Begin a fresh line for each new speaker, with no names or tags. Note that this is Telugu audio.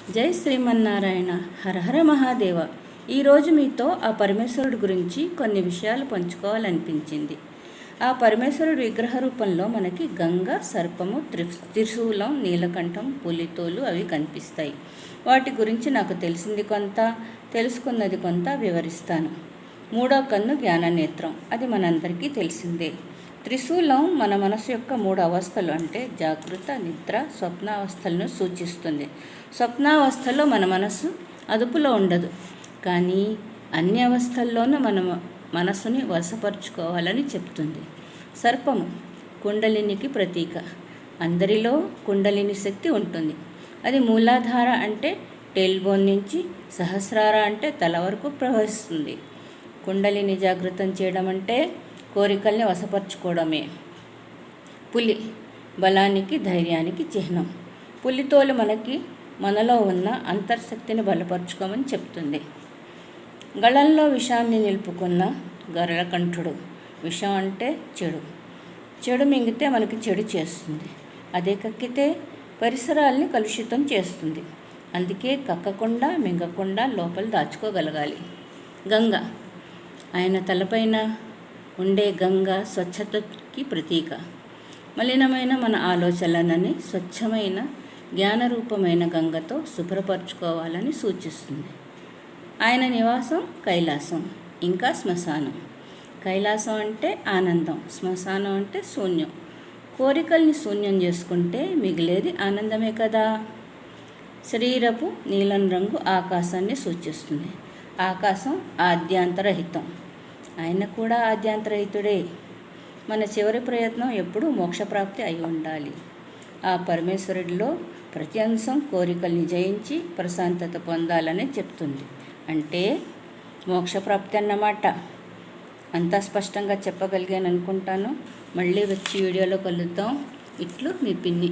జై శ్రీమన్నారాయణ. హర హర మహాదేవ. ఈరోజు మీతో ఆ పరమేశ్వరుడు గురించి కొన్ని విషయాలు పంచుకోవాలనిపించింది. ఆ పరమేశ్వరుడు విగ్రహ రూపంలో మనకి గంగ, సర్పము, త్రిశూలం, నీలకంఠం, పులితోలు అవి కనిపిస్తాయి. వాటి గురించి నాకు తెలిసింది కొంత, తెలుసుకున్నది కొంత వివరిస్తాను. మూడో కన్ను జ్ఞాననేత్రం, అది మనందరికీ తెలిసిందే. త్రిశూలం మన మనసు యొక్క 3 అవస్థలు అంటే జాగృత, నిద్ర, స్వప్నావస్థలను సూచిస్తుంది. స్వప్నావస్థలో మన మనసు అదుపులో ఉండదు, కానీ అన్ని అవస్థల్లోనూ మన మనసుని వశపరుచుకోవాలని చెప్తుంది. సర్పము కుండలినికి ప్రతీక. అందరిలో కుండలిని శక్తి ఉంటుంది. అది మూలాధార అంటే టేల్ బోన్ నుంచి సహస్రార అంటే తల వరకు ప్రవహిస్తుంది. కుండలిని జాగృతం చేయడం అంటే కోరికల్ని వశపరుచుకోవడమే. పులి బలానికి, ధైర్యానికి చిహ్నం. పులితోలు మనలో ఉన్న అంతర్శక్తిని బలపరుచుకోమని చెప్తుంది. గళంలో విషాన్ని నిలుపుకున్న గరళకంఠుడు. విషం అంటే చెడు మింగితే మనకి చెడు చేస్తుంది. అదే కక్కితే పరిసరాల్ని కలుషితం చేస్తుంది. అందుకే కక్కకుండా మింగకుండా లోపల దాచుకోగలగాలి. గంగ ఆయన తలపైన ఉండే గంగ స్వచ్ఛతకి ప్రతీక. మలినమైన మన ఆలోచనలని స్వచ్ఛమైన జ్ఞానరూపమైన గంగతో శుభ్రపరచుకోవాలని సూచిస్తుంది. ఆయన నివాసం కైలాసం, ఇంకా శ్మశానం. కైలాసం అంటే ఆనందం, శ్మశానం అంటే శూన్యం. కోరికల్ని శూన్యం చేసుకుంటే మిగిలేది ఆనందమే కదా. శరీరపు నీలం రంగు ఆకాశాన్ని సూచిస్తుంది. ఆకాశం ఆద్యాంతరహితం, ఆయన కూడా ఆద్యాంతరహితుడే. మన చివరి ప్రయత్నం ఎప్పుడూ మోక్షప్రాప్తి అయి ఉండాలి. ఆ పరమేశ్వరుడిలో ప్రతి అంశం కోరికల్ని జయించి ప్రశాంతత పొందాలని చెప్తుంది. అంటే మోక్షప్రాప్తి అన్నమాట. అంతా స్పష్టంగా చెప్పగలిగాను అనుకుంటాను. మళ్ళీ వచ్చి వీడియోలో కలుద్దాం. ఇట్లు మీ పిన్ని.